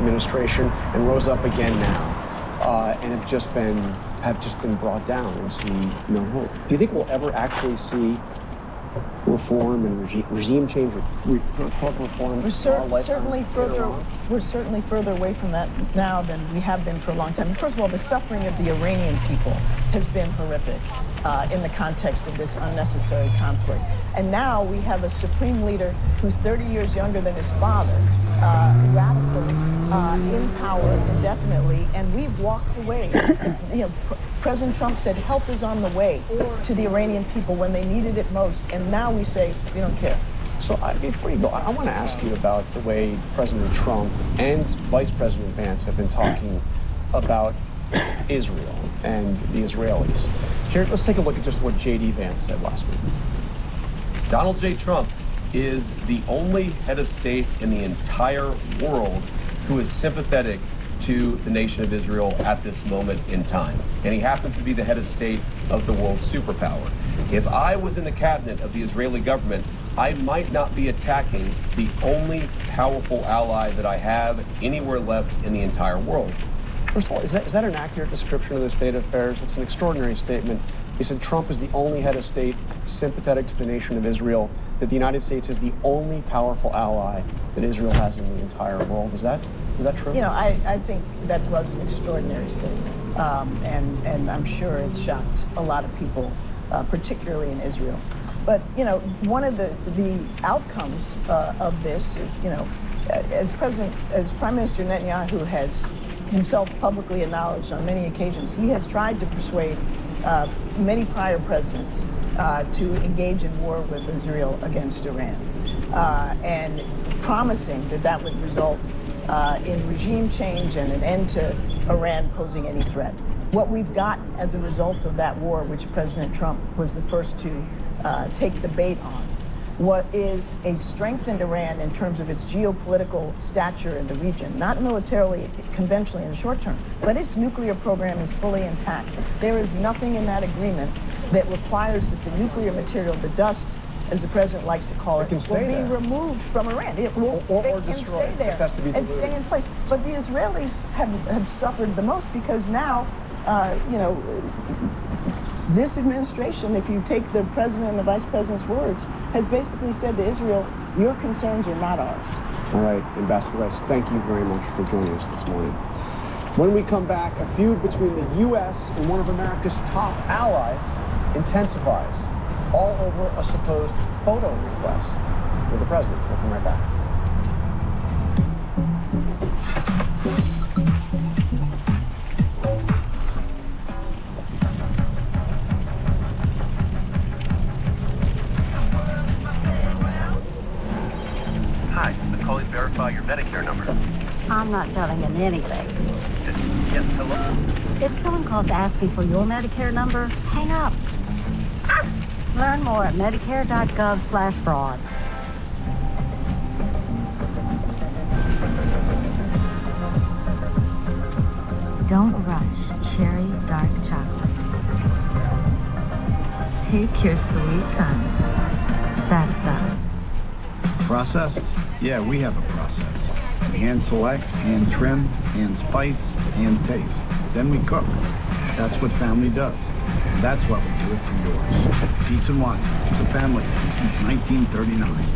administration and rose up again now, and have just been brought down and see no hope. Do you think we'll ever actually see reform and regime change, reform? We're certainly further away from that now than we have been for a long time. First of all, the suffering of the Iranian people has been horrific in the context of this unnecessary conflict. And now we have a supreme leader who's 30 years younger than his father, radical, in power indefinitely, and we've walked away. President Trump said help is on the way to the Iranian people when they needed it most, and now we say we don't care. So before you go, I want to ask you about the way President Trump and Vice President Vance have been talking about Israel and the Israelis. Here, let's take a look at just what J.D. Vance said last week. Donald J. Trump is the only head of state in the entire world who is sympathetic to the nation of Israel at this moment in time. And he happens to be the head of state of the world superpower. If I was in the cabinet of the Israeli government, I might not be attacking the only powerful ally that I have anywhere left in the entire world. First of all, is that an accurate description of the state of affairs? It's an extraordinary statement. He said Trump is the only head of state sympathetic to the nation of Israel, that the United States is the only powerful ally that Israel has in the entire world. Is that true? I think that was an extraordinary statement, and I'm sure it shocked a lot of people, particularly in Israel. But one of the outcomes of this is, as Prime Minister Netanyahu has himself publicly acknowledged on many occasions, he has tried to persuade many prior presidents to engage in war with Israel against Iran, and promising that would result in regime change and an end to Iran posing any threat. What we've got as a result of that war, which President Trump was the first to take the bait on, what is a strengthened Iran in terms of its geopolitical stature in the region, not militarily, conventionally in the short term, but its nuclear program is fully intact. There is nothing in that agreement that requires that the nuclear material, the dust, as the president likes to call it, will be removed from Iran. It will stay there and stay in place. But the Israelis have suffered the most because now, this administration, if you take the president and the vice president's words, has basically said to Israel, your concerns are not ours. All right, Ambassador Rice, thank you very much for joining us this morning. When we come back, a feud between the U.S. and one of America's top allies intensifies, all over a supposed photo request with the president. We'll come right back. Hi, I'm calling to verify your Medicare number. I'm not telling him anything. Yes, hello? If someone calls asking for your Medicare number, hang up. Learn more at medicare.gov/fraud. Don't rush cherry dark chocolate. Take your sweet time. That's Doves. Processed? Yeah, we have a process. We hand select, hand trim, hand spice, hand taste. Then we cook. That's what family does. That's why we do it for yours. Pete's and Watson. It's a family thing since 1939.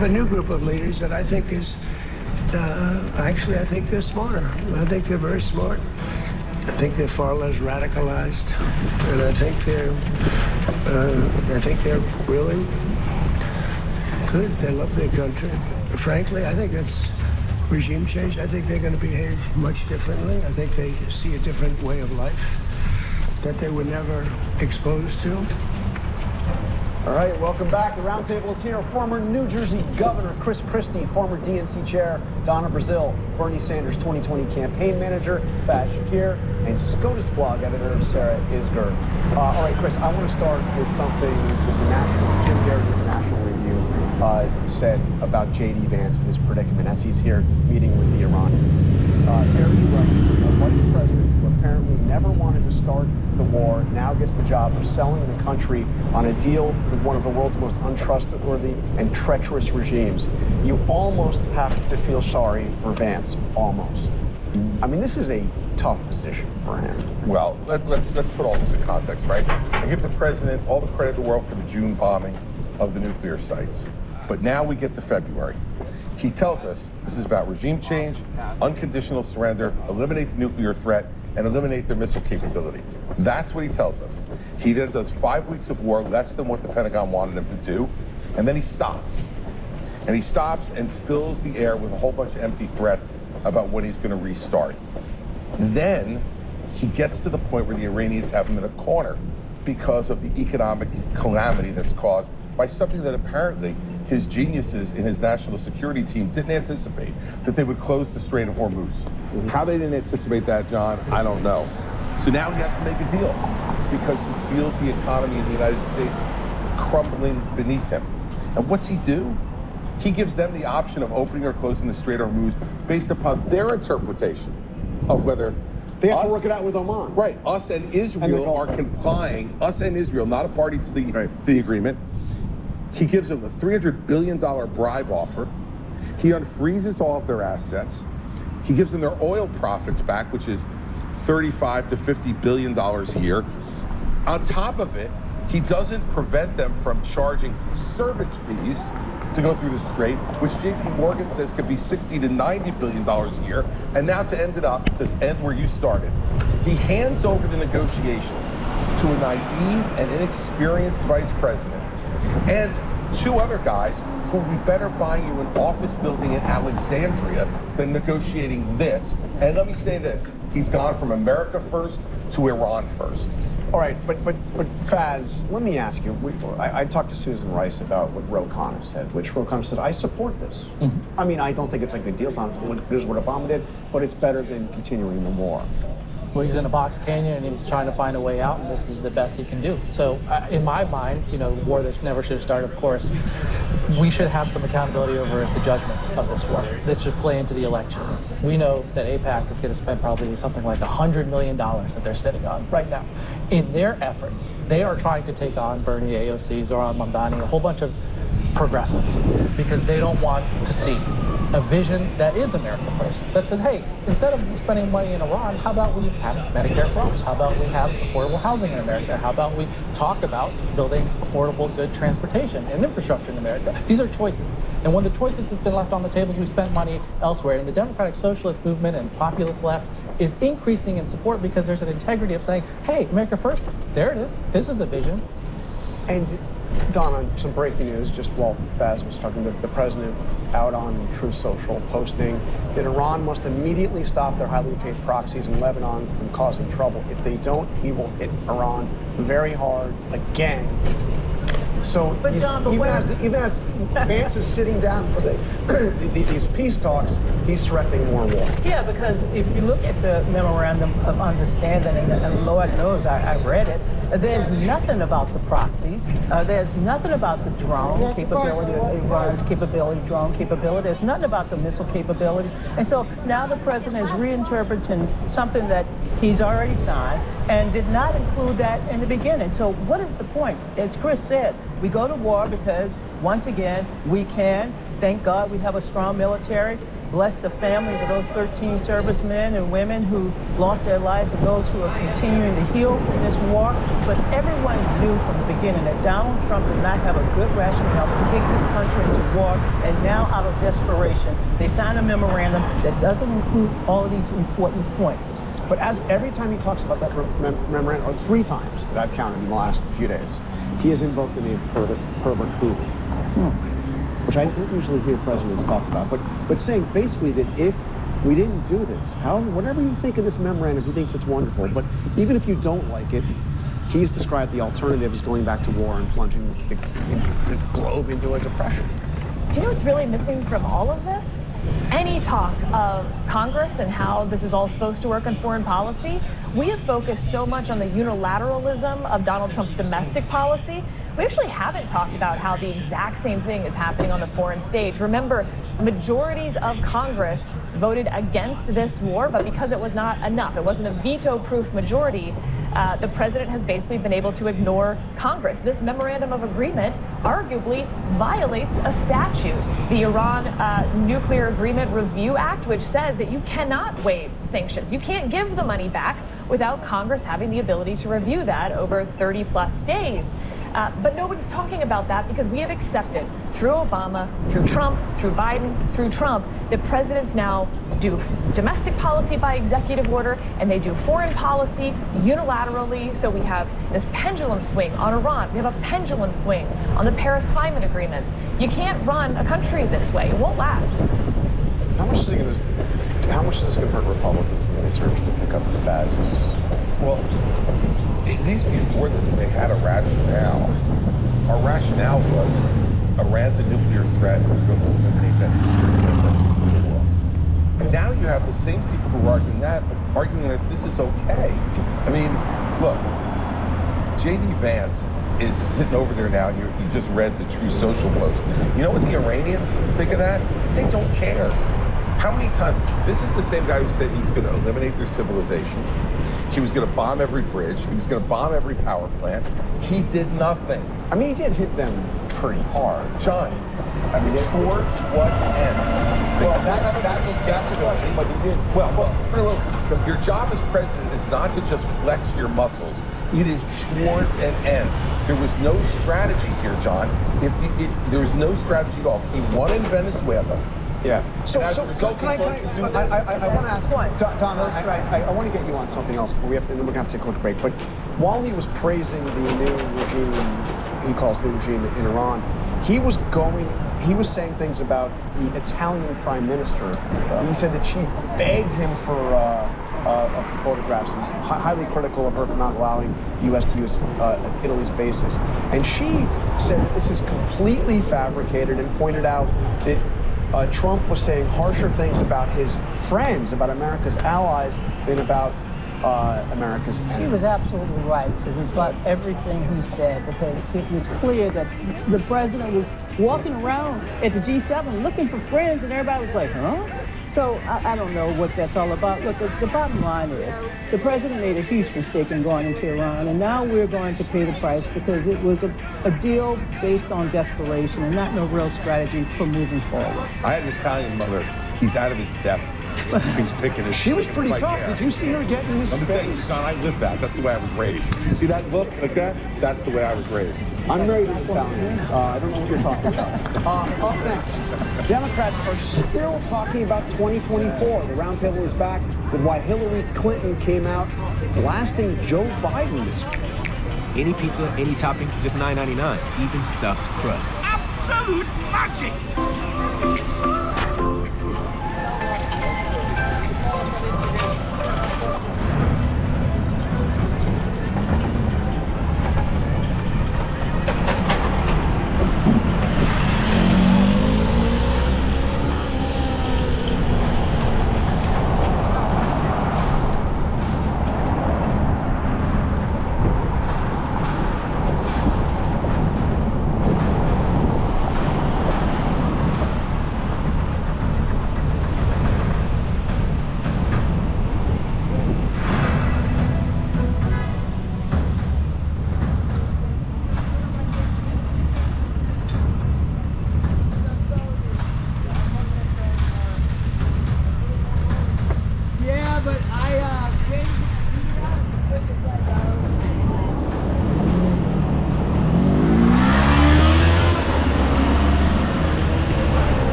A new group of leaders that I think is, actually, I think they're smarter. I think they're very smart. I think they're far less radicalized, and I think they're really good. They love their country. Frankly, I think it's regime change. I think they're going to behave much differently. I think they see a different way of life that they were never exposed to. All right, welcome back. The roundtable is here. Former New Jersey Governor Chris Christie, former DNC Chair Donna Brazile, Bernie Sanders' 2020 campaign manager Faz Shakir, and SCOTUS blog editor Sarah Isgur. All right, Chris, I want to start with something that the National, Jim Garrett of the National Review said about J.D. Vance and his predicament as he's here meeting with the Iranians. There he writes, a vice president who apparently never wanted to start the war now gets the job of selling the country on a deal with one of the world's most untrustworthy and treacherous regimes. You almost have to feel sorry for Vance, almost. I mean, this is a tough position for him. Well, let's put all this in context, right? I give the president all the credit in the world for the June bombing of the nuclear sites. But now we get to February. He tells us this is about regime change, unconditional surrender, eliminate the nuclear threat, and eliminate their missile capability. That's what he tells us. He then does 5 weeks of war, less than what the Pentagon wanted him to do, and then he stops. And he stops and fills the air with a whole bunch of empty threats about when he's going to restart. Then he gets to the point where the Iranians have him in a corner because of the economic calamity that's caused by something that apparently his geniuses in his national security team didn't anticipate, that they would close the Strait of Hormuz. How they didn't anticipate that, John, I don't know. So now he has to make a deal because he feels the economy in the United States crumbling beneath him. And what's he do? He gives them the option of opening or closing the Strait of Hormuz based upon their interpretation of whether they have to work it out with Oman. Right, us and Israel are complying, us and Israel, not a party to the agreement. He gives them a $300 billion bribe offer. He unfreezes all of their assets. He gives them their oil profits back, which is $35 to $50 billion a year. On top of it, he doesn't prevent them from charging service fees to go through the strait, which JP Morgan says could be $60 to $90 billion a year. And now to end it up, to end where you started, he hands over the negotiations to a naive and inexperienced vice president and two other guys who will be better buying you an office building in Alexandria than negotiating this. And let me say this, he's gone from America first to Iran first. All right, but Faz, let me ask you, I talked to Susan Rice about what Ro Khanna said, which Ro Khanna said, I support this. I mean, I don't think it's a good deal, it's not as good as what Obama did, but it's better than continuing the war. Well, he's in a box canyon and he's trying to find a way out, and this is the best he can do. So in my mind, you know, war that never should have started, of course, we should have some accountability over the judgment of this war. This should play into the elections. We know that AIPAC is going to spend probably something like $100 million that they're sitting on right now. In their efforts, they are trying to take on Bernie, AOC, Zoran Mamdani, a whole bunch of progressives, because they don't want to see a vision that is America first, that says, hey, instead of spending money in Iran, how about we have Medicare for all? How about we have affordable housing in America? How about we talk about building affordable, good transportation and infrastructure in America? These are choices. And when the choices has been left on the tables, we spent money elsewhere. And the Democratic Socialist movement and populist left is increasing in support because there's an integrity of saying, hey, America first, there it is. This is a vision. And Donna, some breaking news, just while Faz was talking, the president out on Truth Social posting that Iran must immediately stop their highly paid proxies in Lebanon from causing trouble. If they don't, he will hit Iran very hard again. So even as Vance is sitting down for these peace talks, he's threatening more war. Yeah, because if you look at the memorandum of understanding, and Lord knows I read it, there's nothing about the proxies. There's nothing about the drone capability, Iran's capability, drone capability. There's nothing about the missile capabilities. And so now the president is reinterpreting something that he's already signed and did not include that in the beginning. So what is the point? As Chris said, we go to war because, once again, we can. Thank God we have a strong military. Bless the families of those 13 servicemen and women who lost their lives and those who are continuing to heal from this war. But everyone knew from the beginning that Donald Trump did not have a good rationale to take this country into war. And now, out of desperation, they signed a memorandum that doesn't include all of these important points. But as every time he talks about that memorandum, or 3 times that I've counted in the last few days, he has invoked the name Herbert Hoover, which I don't usually hear presidents talk about, but saying basically that if we didn't do this, whatever you think of this memorandum, he thinks it's wonderful, but even if you don't like it, He's described the alternative as going back to war and plunging the globe into a depression. Do you know what's really missing from all of this? Any talk of Congress and how this is all supposed to work on foreign policy. We have focused so much on the unilateralism of Donald Trump's domestic policy. We actually haven't talked about how the exact same thing is happening on the foreign stage. Remember, majorities of Congress voted against this war, but because it was not enough, it wasn't a veto-proof majority, the president has basically been able to ignore Congress. This memorandum of agreement arguably violates a statute, the Iran Nuclear Agreement Review Act, which says that you cannot waive sanctions. You can't give the money back without Congress having the ability to review that over 30-plus days. But nobody's talking about that because we have accepted through Obama, through Trump, through Biden, through Trump, that presidents now do domestic policy by executive order and they do foreign policy unilaterally. So we have this pendulum swing on Iran. We have a pendulum swing on the Paris climate agreements. You can't run a country this way. It won't last. How much is this going to hurt Republicans in the midterms to pick up the Faz's? Well, at least before this, they had a rationale. Our rationale was Iran's a nuclear threat. We're going to eliminate that nuclear threat. That's good for the world. And now you have the same people who are arguing that this is okay. I mean, look, J.D. Vance is sitting over there now. You just read the True Social post. You know what the Iranians think of that? They don't care. How many times? This is the same guy who said he was going to eliminate their civilization. He was going to bomb every bridge. He was going to bomb every power plant. He did nothing. I mean, he did hit them pretty hard. John, I mean, towards what end? Well, that's a good thing, but he did. Well, your job as president is not to just flex your muscles. It is towards an end. There was no strategy here, John. There was no strategy at all. He won in Venezuela. Yeah. So as a result, can I want to ask, Don, I want to get you on something else, but then we're going to have to take a quick break. But while he was praising the new regime, he calls new regime in Iran, he was saying things about the Italian prime minister. He said that she begged him for photographs, and highly critical of her for not allowing the U.S. to use Italy's bases. And she said that this is completely fabricated and pointed out that Trump was saying harsher things about his friends, about America's allies, than about America's enemies. She was absolutely right to rebut everything he said, because it was clear that the president was walking around at the G7 looking for friends, and everybody was like, huh? So I don't know what that's all about. Look, the bottom line is the president made a huge mistake in going into Iran, and now we're going to pay the price because it was a deal based on desperation and not no real strategy for moving forward. I had an Italian mother. He's out of his depth. He's picking his. She was pretty tough. There. Did you see her get in his face? Let me tell you, son, I lived that. That's the way I was raised. See that look like that? That's the way I was raised. I'm married to Italian. I don't know what you're talking about. Up next, Democrats are still talking about 2024. The roundtable is back with why Hillary Clinton came out blasting Joe Biden this week. Any pizza, any toppings, just $9.99, even stuffed crust. Absolute magic!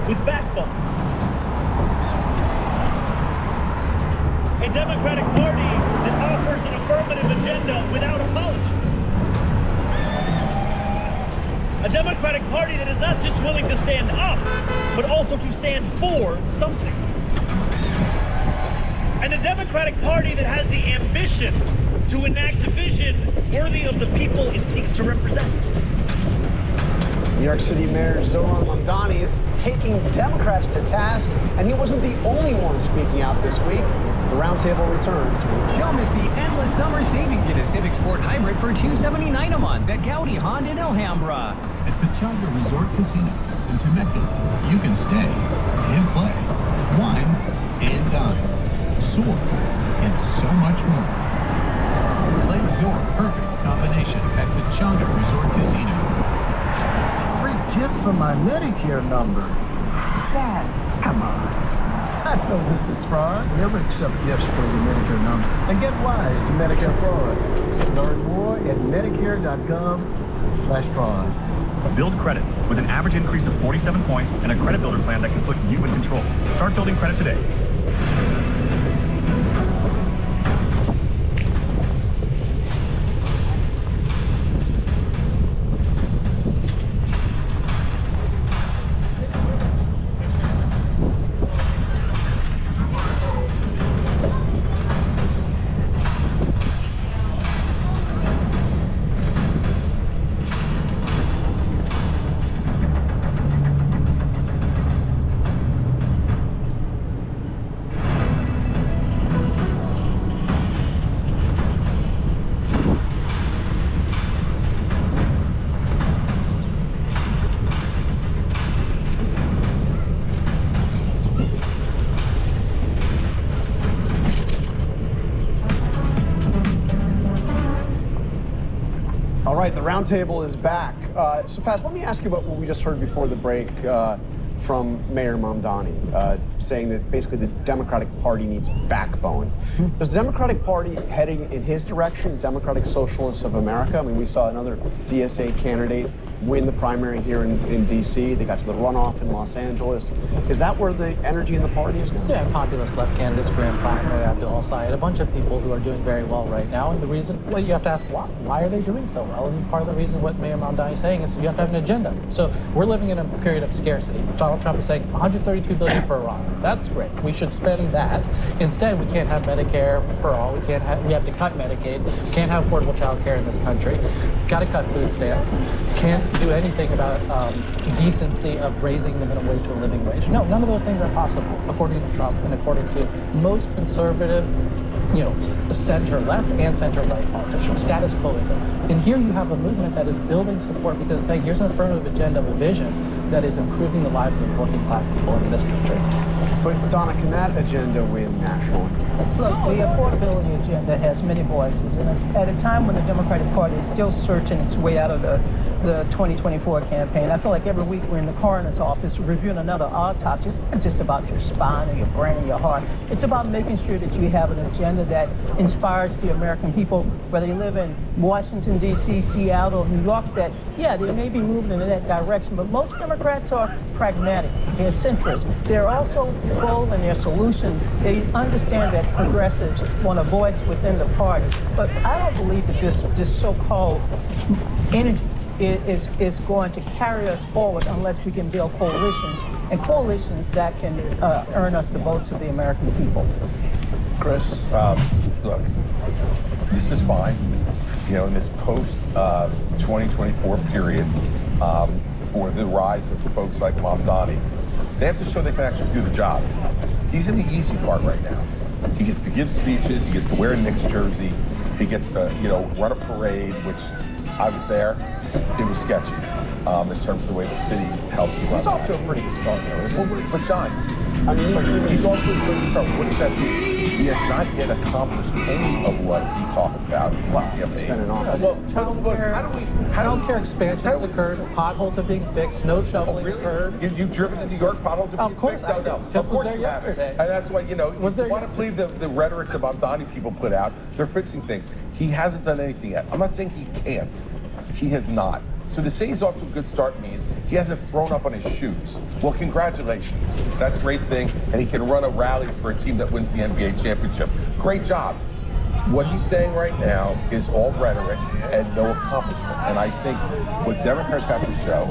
with backbone. A Democratic Party that offers an affirmative agenda without apology. A Democratic Party that is not just willing to stand up, but also to stand for something. And a Democratic Party that has the ambition to enact a vision worthy of the people it seeks to represent. New York City Mayor Zohran Mamdani is taking Democrats to task, and he wasn't the only one speaking out this week. The roundtable returns. Don't miss the endless summer savings. Get a Civic Sport Hybrid for $279 a month at Gaudi Honda in Alhambra. At Pechanga Resort Casino in Temecula, you can stay and play, wine and dine, soar, and so much more. Play your perfect combination at Pechanga Resort Casino. Free gift for my Medicare number. Dad, come on. I know this is fraud. Never accept gifts for your Medicare number. And get wise to Medicare fraud. Learn more at medicare.gov/fraud. Build credit with an average increase of 47 points and a credit builder plan that can put you in control. Start building credit today. All right, the roundtable is back. So Faz, let me ask you about what we just heard before the break from Mayor Mamdani, saying that basically the Democratic Party needs backbone. Does the Democratic Party heading in his direction, Democratic Socialists of America? I mean, we saw another DSA candidate win the primary here in D.C. They got to the runoff in Los Angeles. Is that where the energy in the party is now? Yeah, populist left candidates, grand primary, Abdul Sayed, a bunch of people who are doing very well right now. And the reason, well, you have to ask why. Why are they doing so well? And part of the reason what Mayor Mamdani is saying is you have to have an agenda. So we're living in a period of scarcity. Donald Trump is saying $132 billion for Iran. That's great. We should spend that. Instead, we can't have Medicare for all. We have to cut Medicaid. We can't have affordable child care in this country. Got to cut food stamps. Can't do anything about decency of raising the minimum wage to a living wage. No, none of those things are possible, according to Trump and according to most conservative, center-left and center-right politicians. Status quoism. And here you have a movement that is building support because it's saying here's an affirmative agenda of a vision that is improving the lives of working class people in this country. But Donna, can that agenda win nationally? Look, the affordability agenda has many voices, and at a time when the Democratic Party is still searching its way out of the 2024 campaign, I feel like every week we're in the coroner's office reviewing another autopsy. It's not just about your spine or your brain or your heart. It's about making sure that you have an agenda that inspires the American people, whether you live in Washington, D.C., Seattle, New York, that, yeah, they may be moving in that direction, but most Democrats are pragmatic. They're centrist. They're also bold in their solution. They understand that progressives want a voice within the party. But I don't believe that this so-called energy is going to carry us forward unless we can build coalitions, and coalitions that can earn us the votes of the American people. Chris? Look, this is fine. In this post-2024 period, for the rise of folks like Mamdani, they have to show they can actually do the job. He's in the easy part right now. He gets to give speeches, he gets to wear a Knicks jersey, he gets to, run a parade, which I was there. It was sketchy in terms of the way the city helped run. He's off to a pretty good start, though, isn't he? But John, he's off to a pretty good start. What does that mean? He has not yet accomplished any of what he talked about in the campaign. Child care expansion has occurred. Potholes are being fixed. Snow shoveling occurred. You've driven to New York. Potholes are being fixed. No. Just was there yesterday. And that's why you want to believe the rhetoric the Mamdani people put out. They're fixing things. He hasn't done anything yet. I'm not saying he can't. He has not. So to say he's off to a good start means He hasn't thrown up on his shoes. Well, congratulations. That's a great thing. And he can run a rally for a team that wins the NBA championship. Great job. What he's saying right now is all rhetoric and no accomplishment. And I think what Democrats have to show,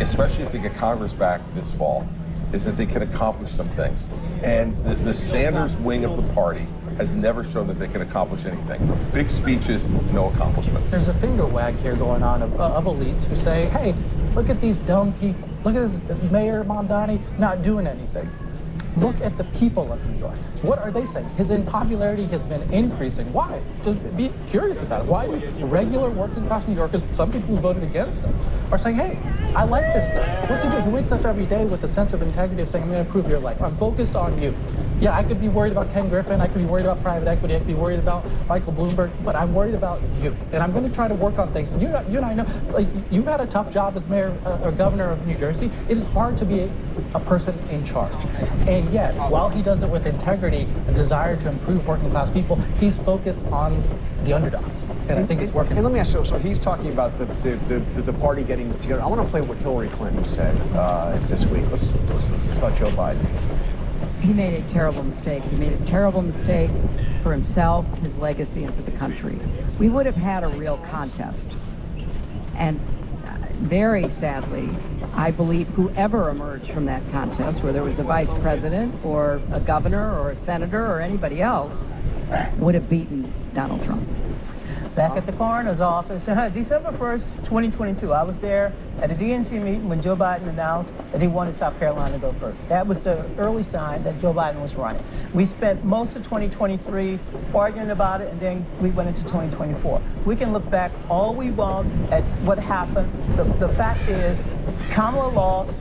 especially if they get Congress back this fall, is that they can accomplish some things. And the Sanders wing of the party has never shown that they can accomplish anything. Big speeches, no accomplishments. There's a finger wag here going on of elites who say, hey, look at these dumb people. Look at this Mayor Mondani not doing anything. Look at the people of New York. What are they saying? His unpopularity has been increasing. Why? Just be curious about it. Why do regular working class New Yorkers, some people who voted against him, are saying, hey, I like this guy. What's he doing? He wakes up every day with a sense of integrity of saying, I'm going to improve your life. I'm focused on you. Yeah, I could be worried about Ken Griffin. I could be worried about private equity. I could be worried about Michael Bloomberg. But I'm worried about you. And I'm going to try to work on things. And you and I know, like, you've had a tough job as mayor or governor of New Jersey. It is hard to be a person in charge. And yet, while he does it with integrity and desire to improve working class people, he's focused on the underdogs. And I think it's working. And let me ask you, so he's talking about the party getting together. I want to play what Hillary Clinton said this week. Let's about Joe Biden. He made a terrible mistake. He made a terrible mistake for himself, his legacy, and for the country. We would have had a real contest. And very sadly, I believe whoever emerged from that contest, whether it was the vice president or a governor or a senator or anybody else, would have beaten Donald Trump. Back at the coroner's office, December 1st, 2022, I was there at a DNC meeting when Joe Biden announced that he wanted South Carolina to go first. That was the early sign that Joe Biden was running. We spent most of 2023 arguing about it, and then we went into 2024. We can look back all we want at what happened. The fact is, Kamala lost.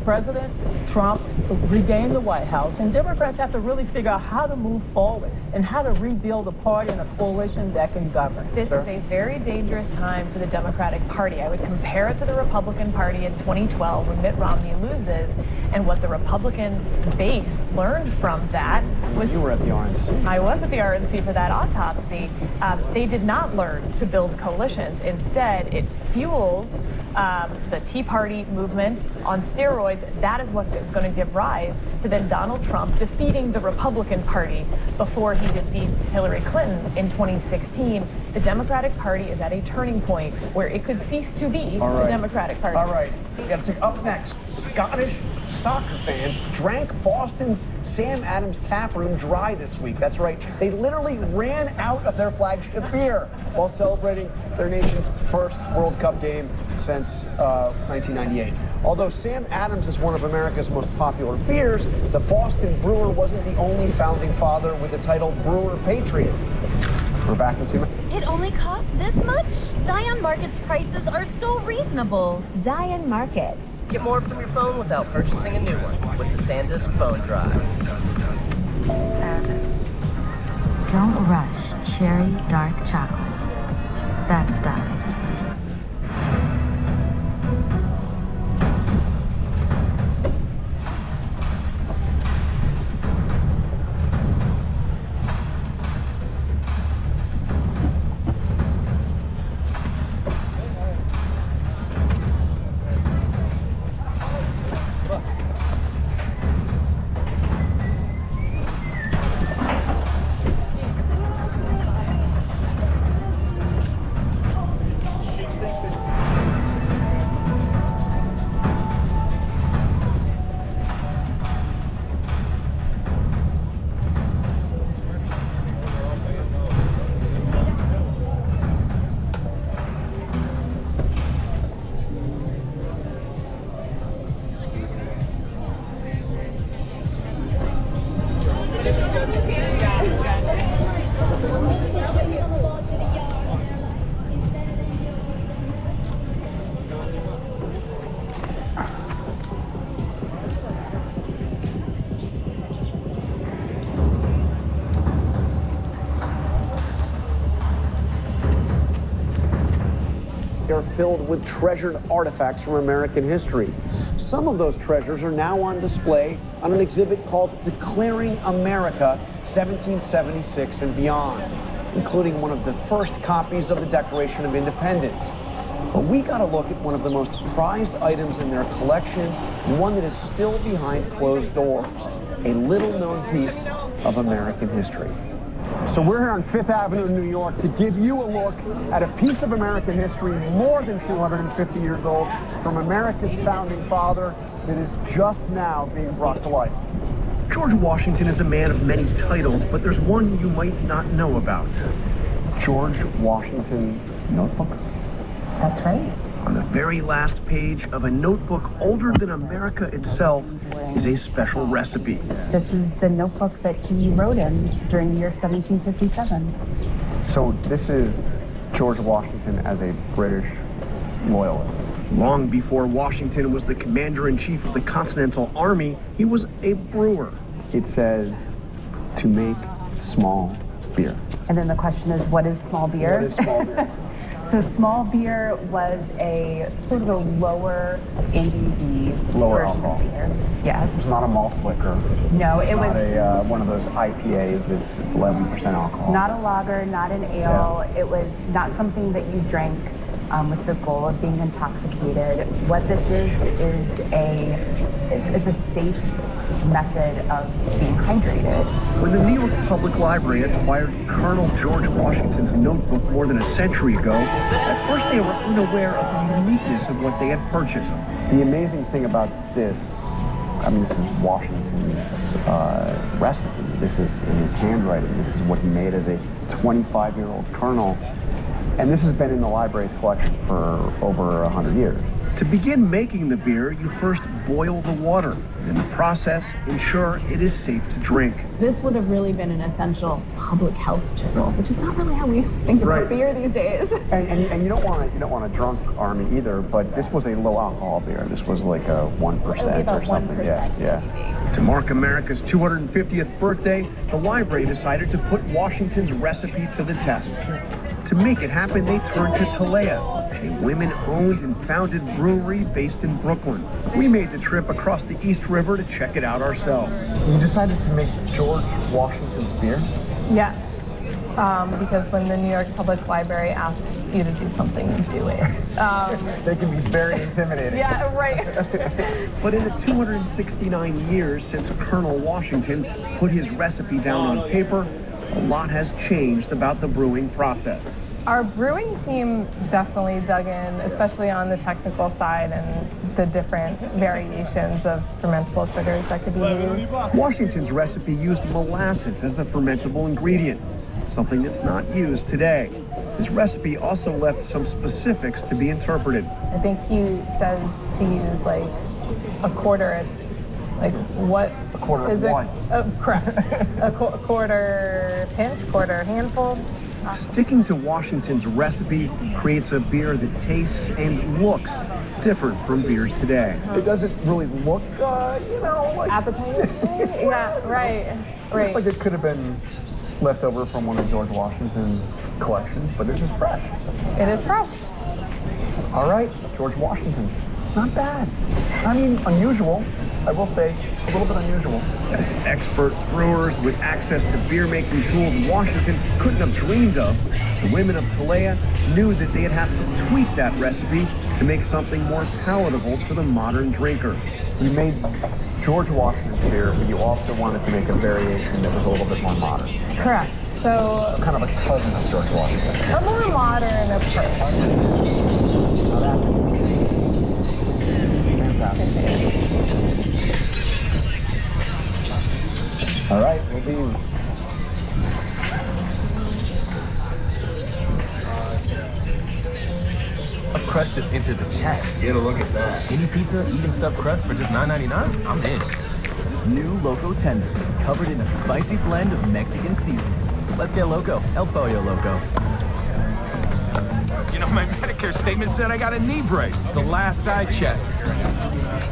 President Trump regained the White House, and Democrats have to really figure out how to move forward and how to rebuild a party and a coalition that can govern. This is a very dangerous time for the Democratic Party. I would compare it to the Republican Party in 2012 when Mitt Romney loses, and what the Republican base learned from that was... You were at the RNC. I was at the RNC for that autopsy. They did not learn to build coalitions. Instead, it fuels the Tea Party movement on steroids. That is what is going to give rise to then Donald Trump defeating the Republican Party before he defeats Hillary Clinton in 2016. The Democratic Party is at a turning point where it could cease to be the Democratic Party. All right. We got to take up next. Scottish soccer fans drank Boston's Sam Adams tap room dry this week. That's right. They literally ran out of their flagship beer while celebrating their nation's first World Cup game since 1998. Although Sam Adams is one of America's most popular beers, the Boston Brewer wasn't the only founding father with the title Brewer Patriot. We're back in 2 minutes. It only costs this much? Zion Market's prices are so reasonable. Zion Market. Get more from your phone without purchasing a new one with the SanDisk Phone Drive. Don't rush cherry dark chocolate. That's Dice. Are filled with treasured artifacts from American history. Some of those treasures are now on display on an exhibit called Declaring America 1776 and Beyond, including one of the first copies of the Declaration of Independence. But we got to look at one of the most prized items in their collection, one that is still behind closed doors, a little-known piece of American history. So we're here on Fifth Avenue in New York to give you a look at a piece of American history more than 250 years old from America's founding father that is just now being brought to life. George Washington is a man of many titles, but there's one you might not know about. George Washington's notebook. That's right. On the very last page of a notebook older than America itself is a special recipe. This is the notebook that he wrote in during the year 1757. So this is George Washington as a British loyalist. Long before Washington was the commander-in-chief of the Continental Army, he was a brewer. It says to make small beer. And then the question is, what is small beer? What is small beer? So small beer was a sort of a lower ABV Lower version alcohol. of beer. Yes. It's not a malt liquor. No, it not was one of those IPAs that's 11% alcohol. not a lager, not an ale. Yeah. It was not something that you drank with the goal of being intoxicated. What this is a safe method of being hydrated. When the New York Public Library acquired Colonel George Washington's notebook more than a century ago, at first they were unaware of the uniqueness of what they had purchased. The amazing thing about this, I mean, this is Washington's recipe. This is in his handwriting. This is what he made as a 25-year-old colonel. And this has been in the library's collection for over 100 years. To begin making the beer, you first boil the water. In the process, ensure it is safe to drink. This would have really been an essential public health tool, which is not really how we think about beer these days. And you don't want a drunk army either, but this was a low alcohol beer. This was like a 1% or something. 1% yeah. To mark America's 250th birthday, the library decided to put Washington's recipe to the test. To make it happen, they turned to Talea, a women-owned and founded brewery based in Brooklyn. We made the trip across the East River to check it out ourselves. You decided to make George Washington's beer? Yes, because when the New York Public Library asks you to do something, you do it. They can be very intimidating. Yeah, right. But in the 269 years since Colonel Washington put his recipe down on paper, a lot has changed about the brewing process. Our brewing team definitely dug in, especially on the technical side and the different variations of fermentable sugars that could be used. Washington's recipe used molasses as the fermentable ingredient, something that's not used today. His recipe also left some specifics to be interpreted. I think he says to use like a quarter at least. Like what? A quarter is of what? Correct. A quarter pinch, quarter handful. Sticking to Washington's recipe creates a beer that tastes and looks different from beers today. It doesn't really look, like appetizing. Yeah, right. Looks like it could have been left over from one of George Washington's collections, but this is fresh. It is fresh. All right, George Washington. Not bad. I mean, unusual. I will say, a little bit unusual. As expert brewers with access to beer-making tools Washington couldn't have dreamed of, the women of Talea knew that they'd have to tweak that recipe to make something more palatable to the modern drinker. You made George Washington's beer, but you also wanted to make a variation that was a little bit more modern. Correct. So kind of a cousin of George Washington. A more modern approach. Now that's fantastic. All right, we'll be. Crust just entered the chat. Get a look at that. Any pizza, even stuffed crust for just $9.99? I'm in. New Loco tenders, covered in a spicy blend of Mexican seasonings. Let's get loco. El Pollo Loco. You know, my Medicare statement said I got a knee brace the last I checked.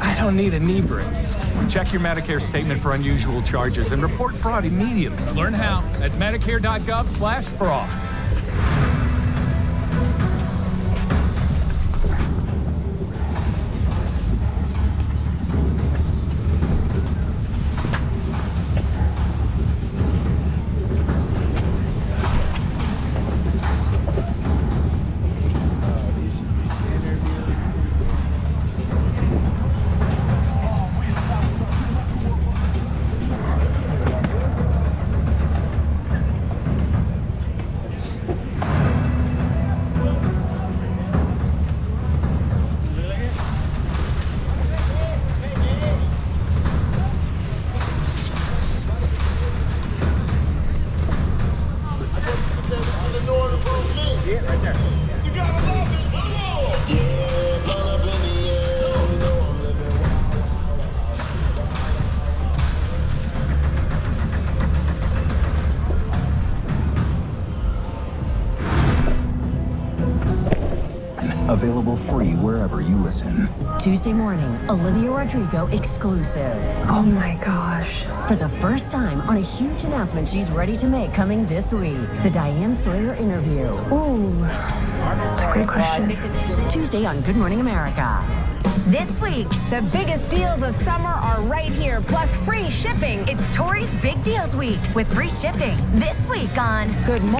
I don't need a knee brace. Check your Medicare statement for unusual charges and report fraud immediately. Learn how at medicare.gov/fraud. Available free wherever you listen. Tuesday morning, Olivia Rodrigo exclusive. Oh my gosh. For the first time on a huge announcement she's ready to make coming this week. The Diane Sawyer interview. Ooh, that's a good question. Tuesday on Good Morning America. This week, the biggest deals of summer are right here, plus free shipping. It's Tori's Big Deals Week with free shipping. This week on Good Morning.